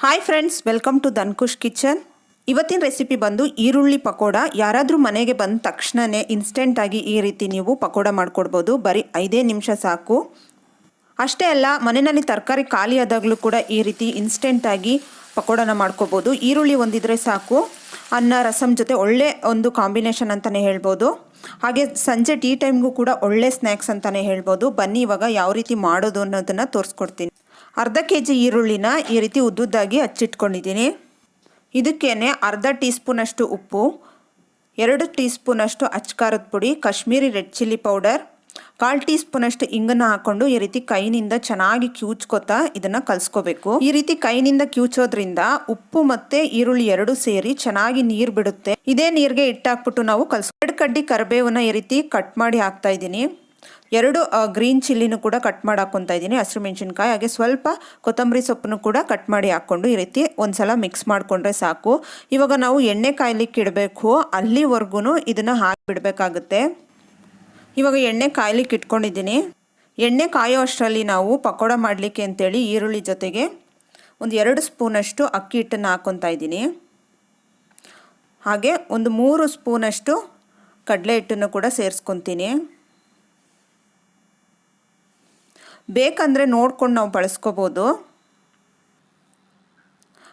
Hi friends, welcome to Dhankush kitchen. ಇವತ್ತಿನ recipe ಬಂದು ಈರುಳ್ಳಿ ಪಕೋಡ. ಯಾರಾದರೂ ಮನೆಗೆ ಬಂದ ತಕ್ಷಣವೇ ಇನ್ಸ್ಟೆಂಟಾಗಿ ಈ ರೀತಿ ನೀವು ಪಕೋಡ ಮಾಡ್ಕೊಡ್ಬೋದು. ಬರೀ 5 ನಿಮಿಷ ಸಾಕು. ಅಷ್ಟೇ ಅಲ್ಲ, ಮನೆಯಲ್ಲಿ ತರಕಾರಿ ಖಾಲಿ ಆದಾಗಲೂ ಕೂಡ ಈ ರೀತಿ ಇನ್ಸ್ಟೆಂಟಾಗಿ ಪಕೋಡನ ಮಾಡ್ಕೋಬೋದು. ಈರುಳ್ಳಿ ಒಂದಿದ್ರೆ ಸಾಕು. ಅನ್ನ ರಸಮ್ ಜೊತೆ ಒಳ್ಳೆ ಒಂದು ಕಾಂಬಿನೇಷನ್ ಅಂತಲೇ ಹೇಳ್ಬೋದು. ಹಾಗೆ ಸಂಜೆ ಟೀ ಟೈಮ್ಗೂ ಕೂಡ ಒಳ್ಳೆ ಸ್ನ್ಯಾಕ್ಸ್ ಅಂತಲೇ ಹೇಳ್ಬೋದು. ಬನ್ನಿ ಇವಾಗ ಯಾವ ರೀತಿ ಮಾಡೋದು ಅನ್ನೋದನ್ನು ತೋರಿಸ್ಕೊಡ್ತೀನಿ. ಅರ್ಧ kg ಈರುಳ್ಳಿನ ಈ ರೀತಿ ಉದ್ದುದ್ದಾಗಿ ಹಚ್ಚಿಟ್ಕೊಂಡಿದ್ದೀನಿ. ಇದಕ್ಕೇನೆ ಅರ್ಧ ಟೀ ಸ್ಪೂನಷ್ಟು ಉಪ್ಪು, 2 ಟೀ ಸ್ಪೂನಷ್ಟು ಅಚ್ಕಾರದ ಪುಡಿ, Kashmiri red chilli powder, 1/4 tea ಸ್ಪೂನಷ್ಟು ಇಂಗನ್ನು ಹಾಕ್ಕೊಂಡು ಈ ರೀತಿ ಕೈನಿಂದ ಚೆನ್ನಾಗಿ ಕ್ಯೂಚ್ಕೋತಾ ಇದನ್ನು ಕಲಿಸ್ಕೋಬೇಕು. ಈ ರೀತಿ ಕೈನಿಂದ ಕ್ಯೂಚೋದ್ರಿಂದ ಉಪ್ಪು ಮತ್ತು ಈರುಳ್ಳಿ ಎರಡೂ ಸೇರಿ ಚೆನ್ನಾಗಿ ನೀರು ಬಿಡುತ್ತೆ. ಇದೇ ನೀರಿಗೆ ಇಟ್ಟಾಕ್ಬಿಟ್ಟು ನಾವು 2 ಕಡ್ಡಿ ಕರಿಬೇವನ್ನ ಈ ರೀತಿ ಕಟ್ ಮಾಡಿ ಹಾಕ್ತಾ ಇದ್ದೀನಿ. 2 ಗ್ರೀನ್ ಚಿಲ್ಲಿನೂ ಕೂಡ ಕಟ್ ಮಾಡಿ ಹಾಕ್ಕೊತಾ ಇದ್ದೀನಿ, ಹಸಿರು ಮೆಣಸಿನ್ಕಾಯಿ. ಹಾಗೆ ಸ್ವಲ್ಪ ಕೊತ್ತಂಬರಿ ಸೊಪ್ಪನ್ನು ಕೂಡ ಕಟ್ ಮಾಡಿ ಹಾಕ್ಕೊಂಡು ಈ ರೀತಿ ಒಂದ್ಸಲ ಮಿಕ್ಸ್ ಮಾಡಿಕೊಂಡ್ರೆ ಸಾಕು. ಇವಾಗ ನಾವು ಎಣ್ಣೆ ಕಾಯ್ಲಿಕ್ಕೆ ಇಡಬೇಕು, ಅಲ್ಲಿವರೆಗೂ ಇದನ್ನು ಹಾಕಿಬಿಡಬೇಕಾಗುತ್ತೆ. ಇವಾಗ ಎಣ್ಣೆ ಕಾಯ್ಲಿಕ್ಕೆ ಇಟ್ಕೊಂಡಿದ್ದೀನಿ. ಎಣ್ಣೆ ಕಾಯೋ ಅಷ್ಟರಲ್ಲಿ ನಾವು ಪಕೋಡ ಮಾಡಲಿಕ್ಕೆ ಅಂತೇಳಿ ಈರುಳ್ಳಿ ಜೊತೆಗೆ ಒಂದು 2 ಸ್ಪೂನಷ್ಟು ಅಕ್ಕಿ ಹಿಟ್ಟನ್ನು ಹಾಕ್ಕೊತಾ ಇದ್ದೀನಿ. ಹಾಗೆ ಒಂದು 3 ಸ್ಪೂನಷ್ಟು ಕಡಲೆ ಹಿಟ್ಟನ್ನು ಕೂಡ ಸೇರಿಸ್ಕೊತೀನಿ. ಬೇಕಂದರೆ ನೋಡ್ಕೊಂಡು ನಾವು ಬಳಸ್ಕೋಬೋದು.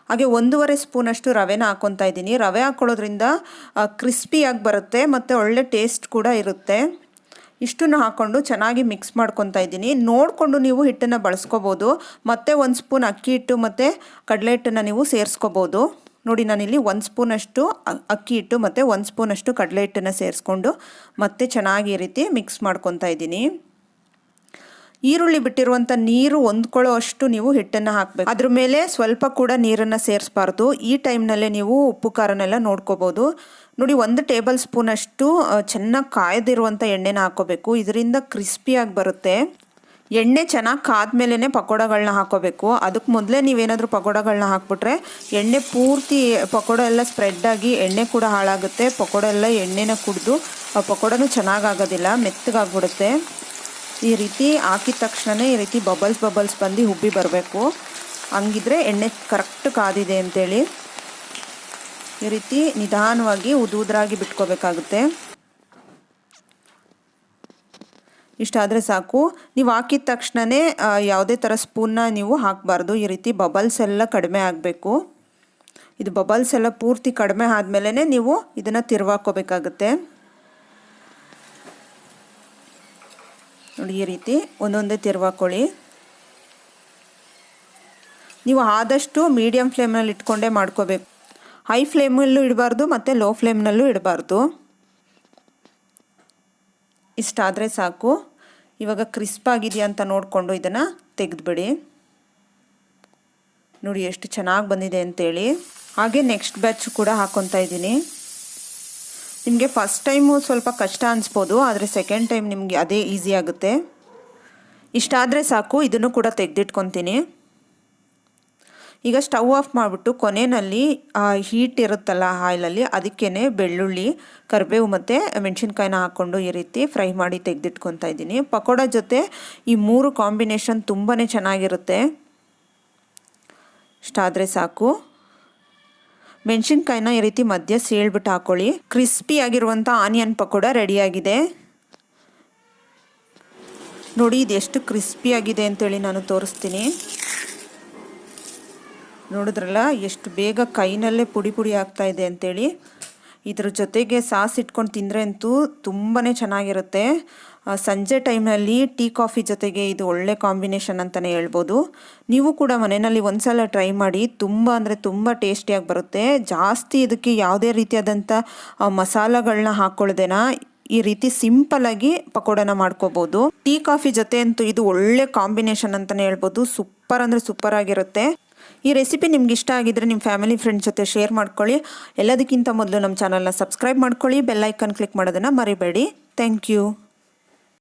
ಹಾಗೆ 1.5 ಸ್ಪೂನಷ್ಟು ರವೆನ ಹಾಕ್ಕೊತಾ ಇದ್ದೀನಿ. ರವೆ ಹಾಕ್ಕೊಳ್ಳೋದ್ರಿಂದ ಕ್ರಿಸ್ಪಿಯಾಗಿ ಬರುತ್ತೆ ಮತ್ತು ಒಳ್ಳೆ ಟೇಸ್ಟ್ ಕೂಡ ಇರುತ್ತೆ. ಇಷ್ಟನ್ನು ಹಾಕ್ಕೊಂಡು ಚೆನ್ನಾಗಿ ಮಿಕ್ಸ್ ಮಾಡ್ಕೊತಾ ಇದ್ದೀನಿ. ನೋಡಿಕೊಂಡು ನೀವು ಹಿಟ್ಟನ್ನು ಬಳಸ್ಕೋಬೋದು. ಮತ್ತು 1 ಸ್ಪೂನ್ ಅಕ್ಕಿ ಹಿಟ್ಟು ಮತ್ತು ಕಡಲೆ ಹಿಟ್ಟನ್ನು ನೀವು ಸೇರಿಸ್ಕೋಬೋದು. ನೋಡಿ, ನಾನಿಲ್ಲಿ 1 ಸ್ಪೂನಷ್ಟು ಅಕ್ಕಿ ಹಿಟ್ಟು ಮತ್ತು 1 ಸ್ಪೂನಷ್ಟು ಕಡಲೆ ಹಿಟ್ಟನ್ನು ಸೇರಿಸ್ಕೊಂಡು ಮತ್ತೆ ಚೆನ್ನಾಗಿ ಈ ರೀತಿ ಮಿಕ್ಸ್ ಮಾಡ್ಕೊತಾ ಇದ್ದೀನಿ. ಈರುಳ್ಳಿ ಬಿಟ್ಟಿರುವಂಥ ನೀರು ಹೊಂದ್ಕೊಳ್ಳೋ ಅಷ್ಟು ನೀವು ಹಿಟ್ಟನ್ನು ಹಾಕಬೇಕು. ಅದ್ರ ಮೇಲೆ ಸ್ವಲ್ಪ ಕೂಡ ನೀರನ್ನು ಸೇರಿಸಬಾರ್ದು. ಈ ಟೈಮ್ನಲ್ಲೇ ನೀವು ಉಪ್ಪು ಖಾರನೆಲ್ಲ ನೋಡ್ಕೋಬೋದು. ನೋಡಿ, 1 ಟೇಬಲ್ ಸ್ಪೂನಷ್ಟು ಚೆನ್ನಾಗಿ ಕಾಯ್ದಿರುವಂಥ ಎಣ್ಣೆನ ಹಾಕ್ಕೋಬೇಕು. ಇದರಿಂದ ಕ್ರಿಸ್ಪಿಯಾಗಿ ಬರುತ್ತೆ. ಎಣ್ಣೆ ಚೆನ್ನಾಗಿ ಕಾದ್ಮೇಲೆ ಪಕೋಡಗಳನ್ನ ಹಾಕೋಬೇಕು. ಅದಕ್ಕೆ ಮೊದಲೇ ನೀವೇನಾದರೂ ಪಕೋಡಗಳನ್ನ ಹಾಕ್ಬಿಟ್ರೆ ಎಣ್ಣೆ ಪೂರ್ತಿ ಪಕೋಡ ಎಲ್ಲ ಸ್ಪ್ರೆಡ್ಡಾಗಿ ಎಣ್ಣೆ ಕೂಡ ಹಾಳಾಗುತ್ತೆ. ಪಕೋಡ ಎಲ್ಲ ಎಣ್ಣೆನ ಕುಡಿದು ಪಕೋಡನೂ ಚೆನ್ನಾಗಾಗೋದಿಲ್ಲ, ಮೆತ್ತಗಾಗ್ಬಿಡುತ್ತೆ. ಈ ರೀತಿ ಹಾಕಿದ ತಕ್ಷಣವೇ ಈ ರೀತಿ ಬಬಲ್ಸ್ ಬಂದು ಉಬ್ಬಿ ಬರಬೇಕು. ಹಂಗಿದ್ರೆ ಎಣ್ಣೆ ಕರೆಕ್ಟ್ ಕಾದಿದೆ ಅಂತೇಳಿ ಈ ರೀತಿ ನಿಧಾನವಾಗಿ ಉದುರಾಗಿ ಬಿಟ್ಕೋಬೇಕಾಗುತ್ತೆ. ಇಷ್ಟಾದರೆ ಸಾಕು. ನೀವು ಹಾಕಿದ ತಕ್ಷಣವೇ ಯಾವುದೇ ಥರ ಸ್ಪೂನ್ನ ನೀವು ಹಾಕಬಾರ್ದು. ಈ ರೀತಿ ಬಬಲ್ಸ್ ಎಲ್ಲ ಕಡಿಮೆ ಆಗಬೇಕು. ಇದು ಬಬಲ್ಸ್ ಎಲ್ಲ ಪೂರ್ತಿ ಕಡಿಮೆ ಆದಮೇಲೆ ನೀವು ಇದನ್ನು ತಿರುವಾಕೋಬೇಕಾಗುತ್ತೆ. ನೋಡಿ, ಈ ರೀತಿ ಒಂದೊಂದೇ ತಿರುವಾಕೊಳ್ಳಿ. ನೀವು ಆದಷ್ಟು ಮೀಡಿಯಮ್ ಫ್ಲೇಮ್ನಲ್ಲಿ ಇಟ್ಕೊಂಡೇ ಮಾಡ್ಕೋಬೇಕು. ಹೈ ಫ್ಲೇಮಲ್ಲೂ ಇಡಬಾರ್ದು ಮತ್ತು ಲೋ ಫ್ಲೇಮ್ನಲ್ಲೂ ಇಡಬಾರ್ದು. ಇಷ್ಟಾದರೆ ಸಾಕು. ಇವಾಗ ಕ್ರಿಸ್ಪ್ ಆಗಿದೆಯಾ ಅಂತ ನೋಡಿಕೊಂಡು ಇದನ್ನು ತೆಗೆದುಬಿಡಿ. ನೋಡಿ ಎಷ್ಟು ಚೆನ್ನಾಗಿ ಬಂದಿದೆ ಅಂತೇಳಿ. ಹಾಗೆ ನೆಕ್ಸ್ಟ್ ಬ್ಯಾಚ್ ಕೂಡ ಹಾಕ್ಕೊತಾ ಇದ್ದೀನಿ. ನಿಮಗೆ ಫಸ್ಟ್ ಟೈಮು ಸ್ವಲ್ಪ ಕಷ್ಟ ಅನಿಸ್ಬೋದು, ಆದರೆ ಸೆಕೆಂಡ್ ಟೈಮ್ ನಿಮಗೆ ಅದೇ ಈಸಿ ಆಗುತ್ತೆ. ಇಷ್ಟಾದರೆ ಸಾಕು. ಇದನ್ನು ಕೂಡ ತೆಗೆದಿಟ್ಕೊತೀನಿ. ಈಗ ಸ್ಟವ್ ಆಫ್ ಮಾಡಿಬಿಟ್ಟು ಕೊನೆಯಲ್ಲಿ ಹೀಟ್ ಇರುತ್ತಲ್ಲ ಆಯಿಲಲ್ಲಿ, ಅದಕ್ಕೇ ಬೆಳ್ಳುಳ್ಳಿ, ಕರಿಬೇವು ಮತ್ತು ಮೆಣಸಿನ್ಕಾಯಿನ ಹಾಕ್ಕೊಂಡು ಈ ರೀತಿ ಫ್ರೈ ಮಾಡಿ ತೆಗೆದಿಟ್ಕೊತಾ ಇದ್ದೀನಿ. ಪಕೋಡ ಜೊತೆ ಈ 3 ಕಾಂಬಿನೇಷನ್ ತುಂಬಾ ಚೆನ್ನಾಗಿರುತ್ತೆ. ಇಷ್ಟಾದರೆ ಸಾಕು. ಮೆಣಸಿನ್ಕಾಯಿನ ಈ ರೀತಿ ಮಧ್ಯ ಸೀಳ್ಬಿಟ್ಟು ಹಾಕ್ಕೊಳ್ಳಿ. ಕ್ರಿಸ್ಪಿಯಾಗಿರುವಂಥ ಆನಿಯನ್ ಪಕೋಡ ರೆಡಿಯಾಗಿದೆ. ನೋಡಿ, ಇದೆಷ್ಟು ಕ್ರಿಸ್ಪಿಯಾಗಿದೆ ಅಂತೇಳಿ ನಾನು ತೋರಿಸ್ತೀನಿ. ನೋಡಿದ್ರಲ್ಲ ಎಷ್ಟು ಬೇಗ ಕೈನಲ್ಲೇ ಪುಡಿ ಆಗ್ತಾ ಇದೆ ಅಂತೇಳಿ. ಇದ್ರ ಜೊತೆಗೆ ಸಾಸ್ ಇಟ್ಕೊಂಡು ತಿಂದರೆ ಅಂತೂ ತುಂಬಾ ಚೆನ್ನಾಗಿರುತ್ತೆ. ಸಂಜೆ ಟೈಮ್ನಲ್ಲಿ ಟೀ ಕಾಫಿ ಜೊತೆಗೆ ಇದು ಒಳ್ಳೆ ಕಾಂಬಿನೇಷನ್ ಅಂತಲೇ ಹೇಳ್ಬೋದು. ನೀವು ಕೂಡ ಮನೆಯಲ್ಲಿ ಒಂದ್ಸಲ ಟ್ರೈ ಮಾಡಿ. ತುಂಬ ಅಂದರೆ ತುಂಬ ಟೇಸ್ಟಿಯಾಗಿ ಬರುತ್ತೆ. ಜಾಸ್ತಿ ಇದಕ್ಕೆ ಯಾವುದೇ ರೀತಿಯಾದಂಥ ಮಸಾಲೆಗಳನ್ನ ಹಾಕ್ಕೊಳ್ದೇನ ಈ ರೀತಿ ಸಿಂಪಲ್ಲಾಗಿ ಪಕೋಡನ ಮಾಡ್ಕೋಬೋದು. ಟೀ ಕಾಫಿ ಜೊತೆ ಅಂತೂ ಇದು ಒಳ್ಳೆ ಕಾಂಬಿನೇಷನ್ ಅಂತಲೇ ಹೇಳ್ಬೋದು. ಸೂಪರ್ ಅಂದರೆ ಸೂಪರ್ ಆಗಿರುತ್ತೆ. ಈ ರೆಸಿಪಿ ನಿಮ್ಗೆ ಇಷ್ಟ ಆಗಿದ್ರೆ ನಿಮ್ಮ ಫ್ಯಾಮಿಲಿ ಫ್ರೆಂಡ್ಸ್ ಜೊತೆ ಶೇರ್ ಮಾಡ್ಕೊಳ್ಳಿ. ಎಲ್ಲದಕ್ಕಿಂತ ಮೊದಲು ನಮ್ಮ ಚಾನಲ್ನ ಸಬ್ಸ್ಕ್ರೈಬ್ ಮಾಡ್ಕೊಳ್ಳಿ. ಬೆಲ್ ಐಕಾನ್ ಕ್ಲಿಕ್ ಮಾಡೋದನ್ನು ಮರಿಬೇಡಿ. Thank you.